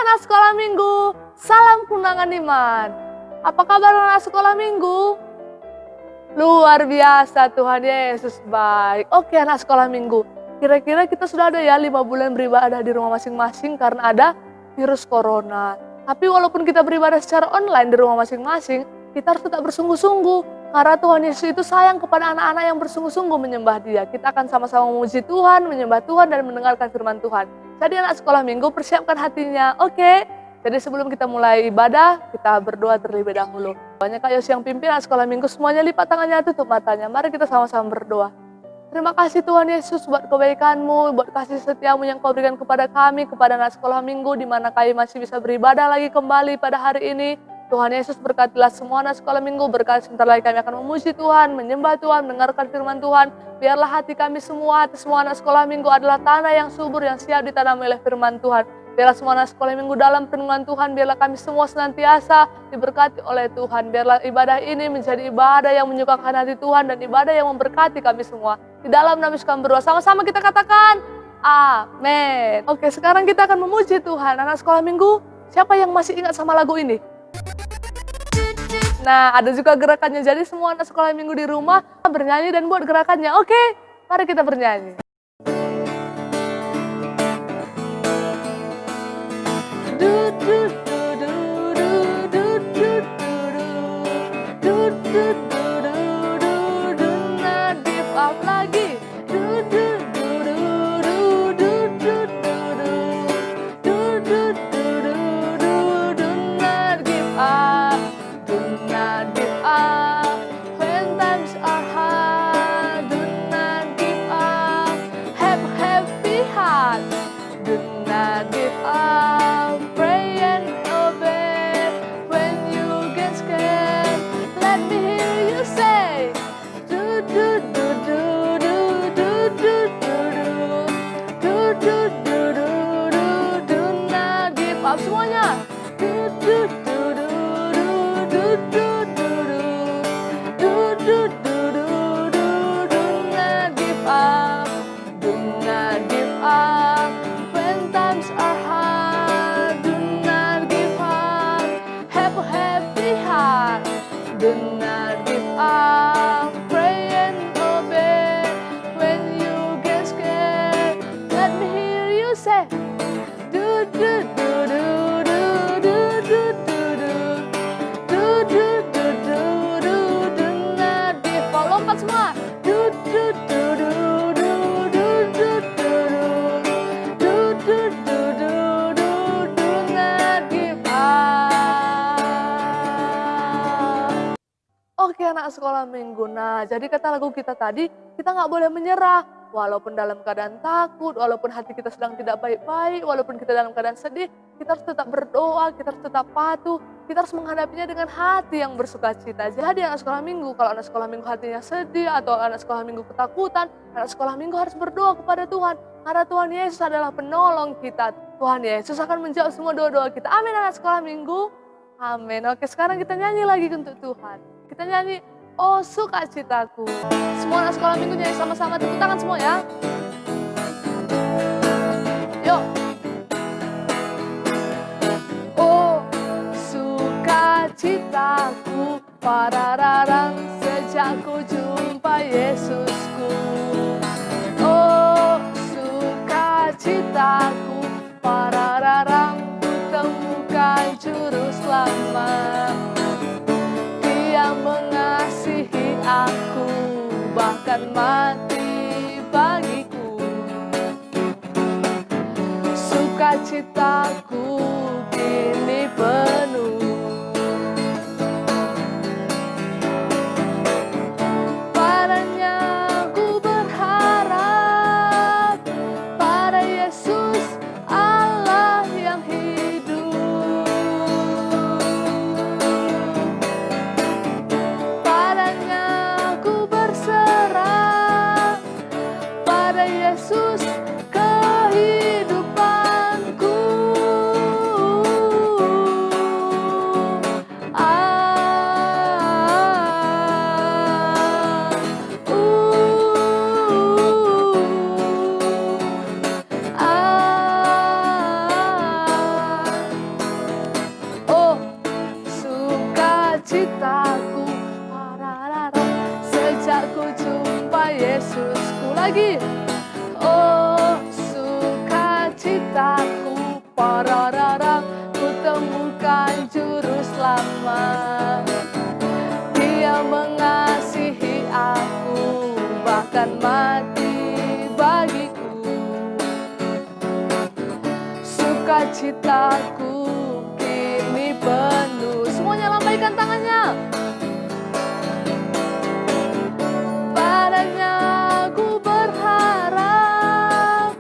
anak sekolah minggu, salam kemenangan iman. Apa kabar anak sekolah minggu? Luar biasa, Tuhan Yesus baik. Oke anak sekolah minggu, kira-kira kita sudah ada ya 5 bulan beribadah di rumah masing-masing karena ada virus corona. Tapi walaupun kita beribadah secara online di rumah masing-masing, kita harus tetap bersungguh-sungguh. Karena Tuhan Yesus itu sayang kepada anak-anak yang bersungguh-sungguh menyembah Dia. Kita akan sama-sama memuji Tuhan, menyembah Tuhan, dan mendengarkan firman Tuhan. Jadi anak sekolah minggu persiapkan hatinya, oke? Jadi sebelum kita mulai ibadah, kita berdoa terlebih dahulu. Banyak Kak Yos yang pimpin anak sekolah minggu, semuanya lipat tangannya, tutup matanya. Mari kita sama-sama berdoa. Terima kasih Tuhan Yesus buat kebaikan-Mu, buat kasih setia-Mu yang Kau berikan kepada kami, kepada anak sekolah minggu, di mana kami masih bisa beribadah lagi kembali pada hari ini. Tuhan Yesus berkatilah semua anak sekolah minggu, berkati sebentar lagi kami akan memuji Tuhan, menyembah Tuhan, mendengarkan firman Tuhan. Biarlah hati kami semua, hati semua anak sekolah minggu adalah tanah yang subur, yang siap ditanami oleh firman Tuhan. Biarlah semua anak sekolah minggu dalam perlindungan Tuhan, biarlah kami semua senantiasa diberkati oleh Tuhan. Biarlah ibadah ini menjadi ibadah yang menyukakan hati Tuhan dan ibadah yang memberkati kami semua. Di dalam nama Yesus kami berdoa, sama-sama kita katakan, amin. Oke, sekarang kita akan memuji Tuhan. Anak sekolah minggu, siapa yang masih ingat sama lagu ini? Nah, ada juga gerakannya. Jadi semua anak sekolah minggu di rumah bernyanyi dan buat gerakannya. Oke, mari kita bernyanyi. Not give up lagi. Semuanya. Oke anak sekolah minggu, nah jadi kata lagu kita tadi, kita nggak boleh menyerah. Walaupun dalam keadaan takut, walaupun hati kita sedang tidak baik-baik, walaupun kita dalam keadaan sedih, kita harus tetap berdoa, kita harus tetap patuh, kita harus menghadapinya dengan hati yang bersukacita. Jadi anak sekolah minggu, kalau anak sekolah minggu hatinya sedih, atau anak sekolah minggu ketakutan, anak sekolah minggu harus berdoa kepada Tuhan. Karena Tuhan Yesus adalah penolong kita. Tuhan Yesus akan menjawab semua doa-doa kita. Amin anak sekolah minggu. Amin. Oke, sekarang kita nyanyi lagi untuk Tuhan. Kita nyanyi, oh sukacitaku. Semua anak sekolah minggu nyanyi sama-sama, tepuk tangan semua ya. Yuk. Oh sukacitaku, parararang, sejak ku jumpa Yesusku. Oh sukacitaku, parararang, ku temukan juru selamat. Dia mengasihi aku, bahkan mati bagiku. Sukacitaku kini penuh. Padanya ku berharap, pada Yesus Allah yang hidup. Padanya ku berserah, pada Yesus kehidupanku. Yesusku lagi. Oh sukacitaku, pararara, ku temukan juru selamat. Dia mengasihi aku, bahkan mati bagiku. Sukacitaku kini penuh. Semuanya lambaikan tangannya. Padanya ku berharap,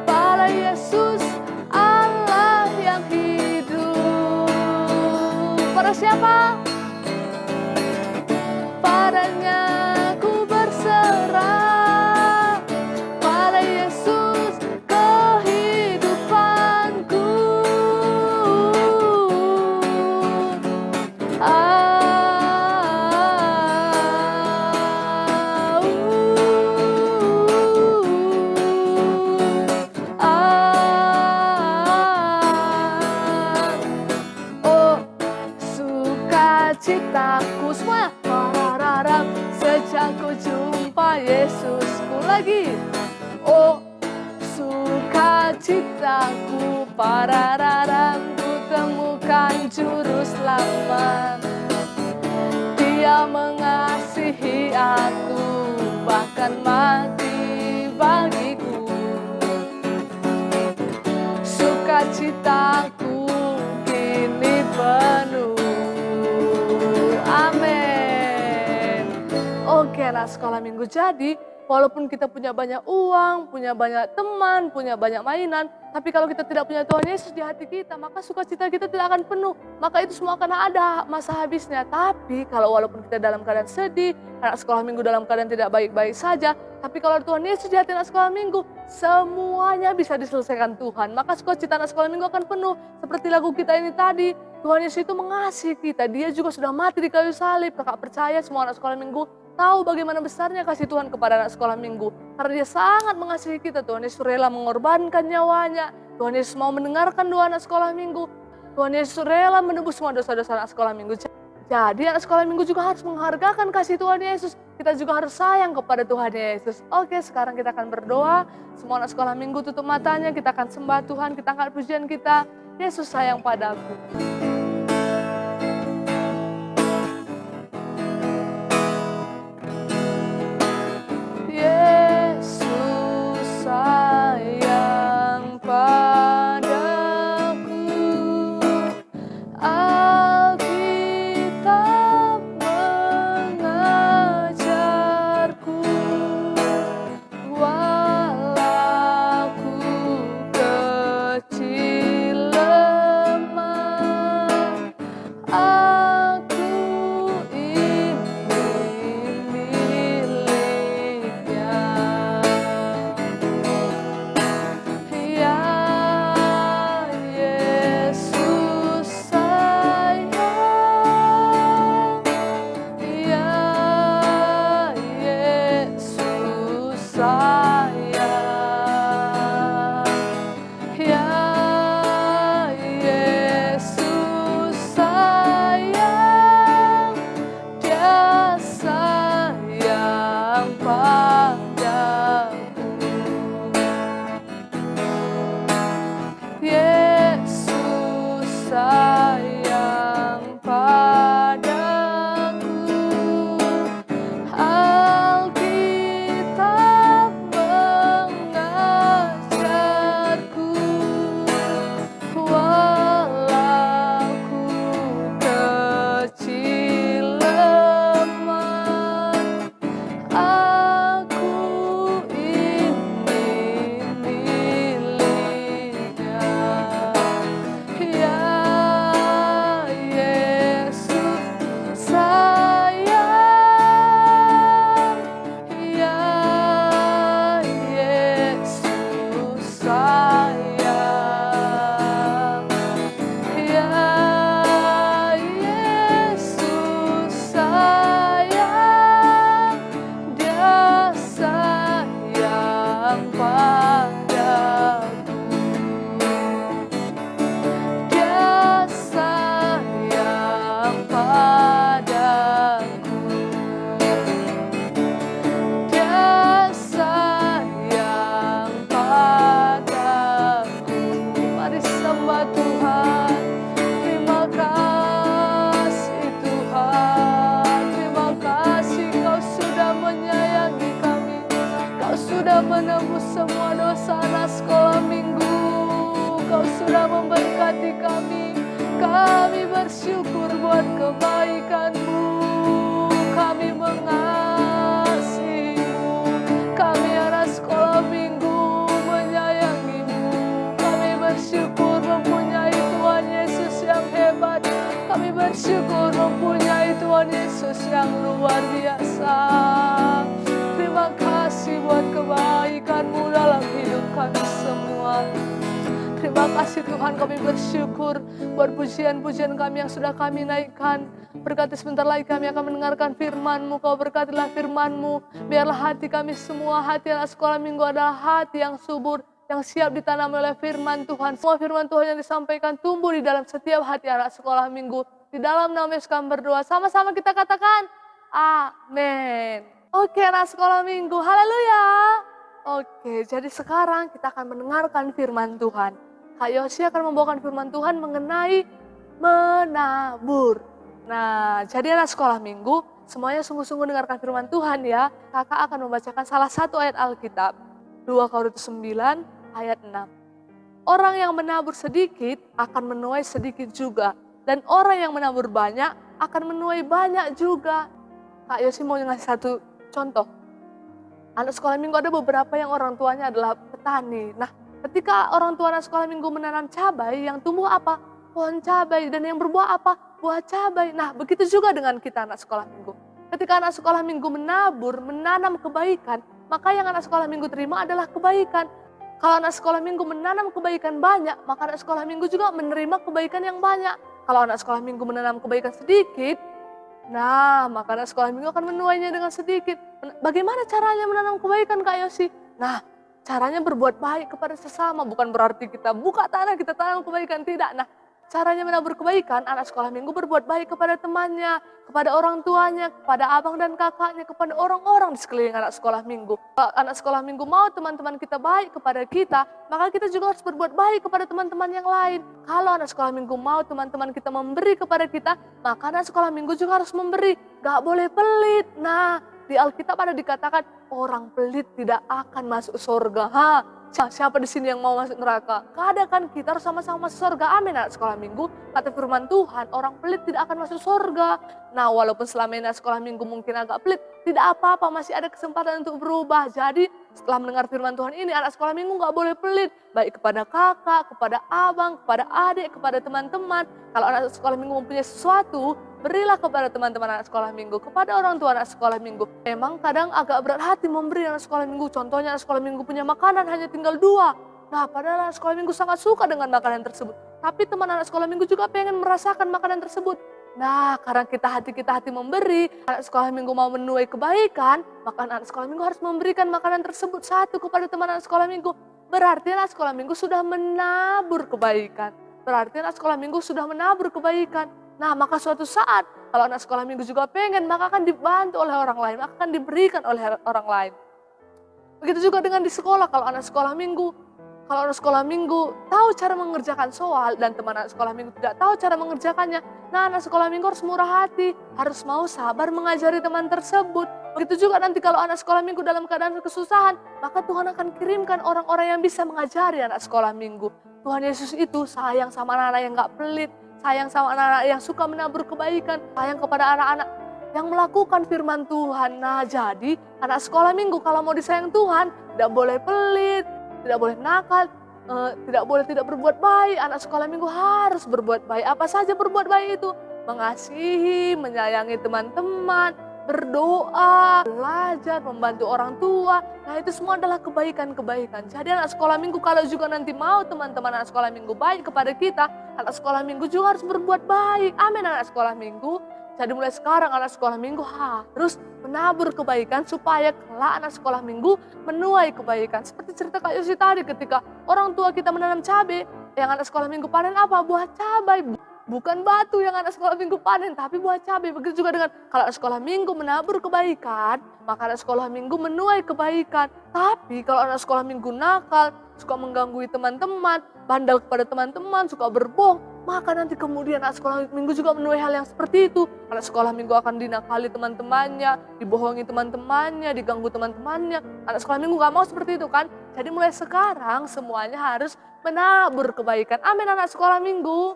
pada Yesus Allah yang hidup. Pada siapa? Padanya ku berserah, pada Yesus kehidupanku. Oh sukacitaku, semua pararara, sejak ku jumpa Yesusku lagi. Oh sukacitaku, pararara, ku temukan juru selamat. Dia mengasihi aku, bahkan mati bagiku. Sukacitaku kini penuh. Amin. Oke anak sekolah minggu, jadi walaupun kita punya banyak uang, punya banyak teman, punya banyak mainan, tapi kalau kita tidak punya Tuhan Yesus di hati kita, maka sukacita kita tidak akan penuh. Maka itu semua akan ada masa habisnya. Tapi kalau walaupun kita dalam keadaan sedih, anak sekolah minggu dalam keadaan tidak baik-baik saja, tapi kalau Tuhan Yesus di hati anak sekolah minggu, semuanya bisa diselesaikan Tuhan. Maka sukacita anak sekolah minggu akan penuh. Seperti lagu kita ini tadi, Tuhan Yesus itu mengasihi kita. Dia juga sudah mati di kayu salib. Kakak percaya semua anak sekolah minggu tahu bagaimana besarnya kasih Tuhan kepada anak sekolah minggu. Karena dia sangat mengasihi kita. Tuhan Yesus rela mengorbankan nyawanya. Tuhan Yesus mau mendengarkan doa anak sekolah minggu. Tuhan Yesus rela menebus semua dosa-dosa anak sekolah minggu. Jadi anak sekolah minggu juga harus menghargakan kasih Tuhan Yesus. Kita juga harus sayang kepada Tuhan Yesus. Oke, sekarang kita akan berdoa. Semua anak sekolah minggu tutup matanya. Kita akan sembah Tuhan. Kita angkat pujian kita. Yesus sayang padaku. Yesus sayang padaku, Alkitab mengajarku, walau ku kecil lemah, bersyukur mempunyai Tuhan Yesus yang luar biasa. Terima kasih buat kebaikan-Mu dalam hidup kami semua. Terima kasih Tuhan, kami bersyukur buat pujian-pujian kami yang sudah kami naikkan. Berkati sebentar lagi kami akan mendengarkan firman-Mu. Kau berkatilah firman-Mu. Biarlah hati kami semua, hati anak sekolah minggu adalah hati yang subur, yang siap ditanam oleh firman Tuhan. Semua firman Tuhan yang disampaikan tumbuh di dalam setiap hati anak sekolah minggu. Di dalam nama Yesus kami berdoa. Sama-sama kita katakan, amin. Oke anak sekolah minggu, haleluya. Oke, jadi sekarang kita akan mendengarkan firman Tuhan. Kak Yosi akan membawakan firman Tuhan mengenai menabur. Nah, jadi anak sekolah minggu, semuanya sungguh-sungguh dengarkan firman Tuhan ya. Kakak akan membacakan salah satu ayat Alkitab, 2 Korintus 9 ayat 6. Orang yang menabur sedikit akan menuai sedikit juga. Dan orang yang menabur banyak akan menuai banyak juga. Kak Yosi mau ngasih satu contoh. Anak sekolah minggu ada beberapa yang orang tuanya adalah petani. Nah, ketika orang tua anak sekolah minggu menanam cabai, yang tumbuh apa? Pohon cabai. Dan yang berbuah apa? Buah cabai. Nah, begitu juga dengan kita anak sekolah minggu. Ketika anak sekolah minggu menabur, menanam kebaikan, maka yang anak sekolah minggu terima adalah kebaikan. Kalau anak sekolah minggu menanam kebaikan banyak, maka anak sekolah minggu juga menerima kebaikan yang banyak. Kalau anak sekolah minggu menanam kebaikan sedikit, nah maka anak sekolah minggu akan menuainya dengan sedikit. Bagaimana caranya menanam kebaikan Kak Yosi? Nah, caranya berbuat baik kepada sesama, bukan berarti kita buka tanah, kita tanam kebaikan, tidak. Nah, caranya menabur kebaikan, anak sekolah minggu berbuat baik kepada temannya, kepada orang tuanya, kepada abang dan kakaknya, kepada orang-orang di sekeliling anak sekolah minggu. Kalau anak sekolah minggu mau teman-teman kita baik kepada kita, maka kita juga harus berbuat baik kepada teman-teman yang lain. Kalau anak sekolah minggu mau teman-teman kita memberi kepada kita, maka anak sekolah minggu juga harus memberi. Gak boleh pelit. Nah, di Alkitab ada dikatakan orang pelit tidak akan masuk surga. Siapa di sini yang mau masuk neraka? Kadakan kita harus sama-sama masuk surga. Amin anak sekolah minggu. Kata firman Tuhan, orang pelit tidak akan masuk surga. Nah, walaupun selama ini anak sekolah minggu mungkin agak pelit, tidak apa-apa, masih ada kesempatan untuk berubah. Jadi setelah mendengar firman Tuhan ini, anak sekolah minggu gak boleh pelit. Baik kepada kakak, kepada abang, kepada adik, kepada teman-teman. Kalau anak sekolah minggu mempunyai sesuatu, berilah kepada teman-teman anak sekolah minggu, kepada orang tua anak sekolah minggu. Memang kadang agak berat hati memberi anak sekolah minggu. Contohnya anak sekolah minggu punya makanan hanya tinggal 2. Nah, padahal anak sekolah minggu sangat suka dengan makanan tersebut. Tapi teman anak sekolah minggu juga pengen merasakan makanan tersebut. Nah, karena hati kita memberi, anak sekolah minggu mau menuai kebaikan, maka anak sekolah minggu harus memberikan makanan tersebut satu kepada teman anak sekolah minggu. Berarti anak sekolah minggu sudah menabur kebaikan. Berarti anak sekolah minggu sudah menabur kebaikan. Nah, maka suatu saat kalau anak sekolah minggu juga pengen, maka akan dibantu oleh orang lain, maka akan diberikan oleh orang lain. Begitu juga dengan di sekolah, kalau anak sekolah minggu tahu cara mengerjakan soal dan teman anak sekolah minggu tidak tahu cara mengerjakannya. Nah, anak sekolah minggu harus murah hati, harus mau sabar mengajari teman tersebut. Begitu juga nanti kalau anak sekolah minggu dalam keadaan kesusahan, maka Tuhan akan kirimkan orang-orang yang bisa mengajari anak sekolah minggu. Tuhan Yesus itu sayang sama anak-anak yang gak pelit, sayang sama anak-anak yang suka menabur kebaikan, sayang kepada anak-anak yang melakukan firman Tuhan. Nah, jadi anak sekolah minggu kalau mau disayang Tuhan, tidak boleh pelit, tidak boleh nakal, tidak boleh tidak berbuat baik. Anak sekolah minggu harus berbuat baik. Apa saja berbuat baik itu? Mengasihi, menyayangi teman-teman, berdoa, belajar, membantu orang tua. Nah, itu semua adalah kebaikan-kebaikan. Jadi anak sekolah minggu kalau juga nanti mau teman-teman anak sekolah minggu baik kepada kita, anak sekolah minggu juga harus berbuat baik. Amin anak sekolah minggu. Jadi mulai sekarang anak sekolah minggu harus menabur kebaikan supaya kelak anak sekolah minggu menuai kebaikan. Seperti cerita Kak Yosi tadi ketika orang tua kita menanam cabai, yang anak sekolah minggu panen apa? Buah cabai. Bukan batu yang anak sekolah minggu panen, tapi buah cabai. Begitu juga dengan kalau anak sekolah minggu menabur kebaikan, maka anak sekolah minggu menuai kebaikan. Tapi kalau anak sekolah minggu nakal, suka mengganggu teman-teman, bandel kepada teman-teman, suka berbohong, maka nanti kemudian anak sekolah minggu juga menuai hal yang seperti itu. Anak sekolah minggu akan dinakali teman-temannya, dibohongi teman-temannya, diganggu teman-temannya. Anak sekolah minggu gak mau seperti itu kan? Jadi mulai sekarang semuanya harus menabur kebaikan. Amin anak sekolah minggu.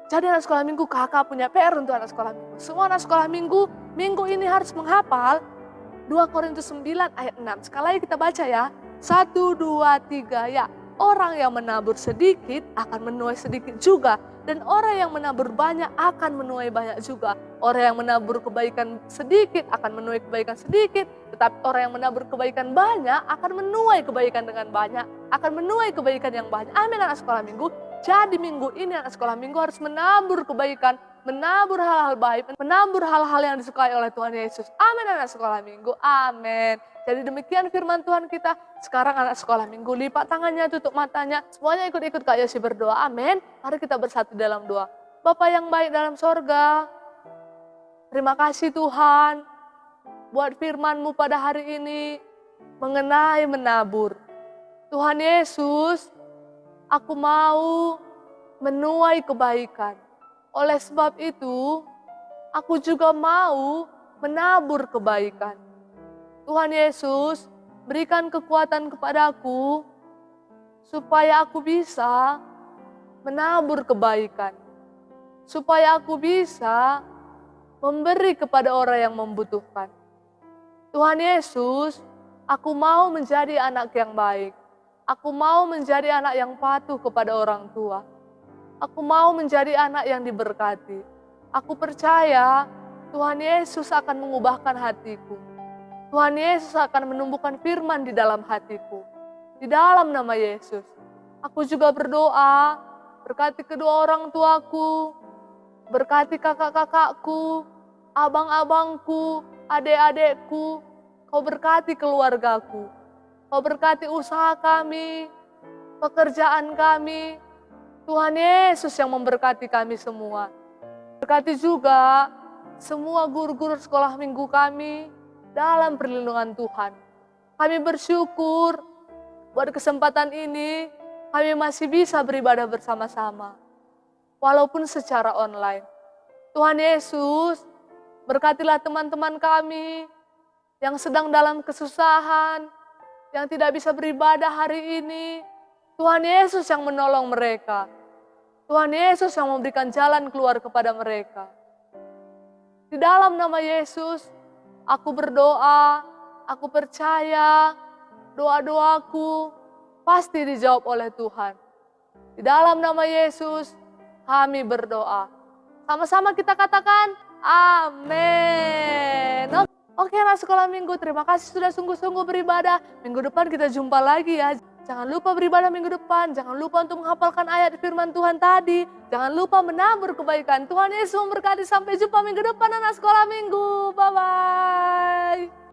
Jadi anak sekolah minggu, kakak punya PR untuk anak sekolah minggu. Semua anak sekolah minggu ini harus menghafal 2 Korintus 9 ayat 6. Sekali lagi kita baca ya. 1, 2, 3 ya. Orang yang menabur sedikit akan menuai sedikit juga. Dan orang yang menabur banyak akan menuai banyak juga. Orang yang menabur kebaikan sedikit akan menuai kebaikan sedikit. Tetapi orang yang menabur kebaikan banyak akan menuai kebaikan dengan banyak. Akan menuai kebaikan yang banyak. Amin anak sekolah minggu. Jadi minggu ini anak sekolah minggu harus menabur kebaikan. Menabur hal-hal baik. Menabur hal-hal yang disukai oleh Tuhan Yesus. Amin anak sekolah minggu. Amin. Jadi demikian firman Tuhan kita. Sekarang anak sekolah minggu lipat tangannya, tutup matanya. Semuanya ikut-ikut Kak Yosi berdoa. Amin. Mari kita bersatu dalam doa. Bapa yang baik dalam sorga. Terima kasih Tuhan. Buat firman-Mu pada hari ini. Mengenai menabur. Tuhan Yesus, aku mau menuai kebaikan. Oleh sebab itu, aku juga mau menabur kebaikan. Tuhan Yesus, berikan kekuatan kepadaku supaya aku bisa menabur kebaikan. Supaya aku bisa memberi kepada orang yang membutuhkan. Tuhan Yesus, aku mau menjadi anak yang baik. Aku mau menjadi anak yang patuh kepada orang tua. Aku mau menjadi anak yang diberkati. Aku percaya Tuhan Yesus akan mengubahkan hatiku. Tuhan Yesus akan menumbuhkan firman di dalam hatiku. Di dalam nama Yesus. Aku juga berdoa, berkati kedua orang tuaku, berkati kakak-kakakku, abang-abangku, adik-adikku. Kau berkati keluargaku. Kau berkati usaha kami, pekerjaan kami. Tuhan Yesus yang memberkati kami semua. Berkati juga semua guru-guru sekolah minggu kami dalam perlindungan Tuhan. Kami bersyukur buat kesempatan ini kami masih bisa beribadah bersama-sama. Walaupun secara online. Tuhan Yesus, berkatilah teman-teman kami yang sedang dalam kesusahan, yang tidak bisa beribadah hari ini. Tuhan Yesus yang menolong mereka. Tuhan Yesus yang memberikan jalan keluar kepada mereka. Di dalam nama Yesus, aku berdoa, aku percaya doa-doaku pasti dijawab oleh Tuhan. Di dalam nama Yesus, kami berdoa. Sama-sama kita katakan, amin. Oke anak sekolah minggu, terima kasih sudah sungguh-sungguh beribadah. Minggu depan kita jumpa lagi ya. Jangan lupa beribadah minggu depan, jangan lupa untuk menghafalkan ayat firman Tuhan tadi. Jangan lupa menabur kebaikan. Tuhan Yesus memberkati, sampai jumpa minggu depan anak sekolah minggu. Bye-bye.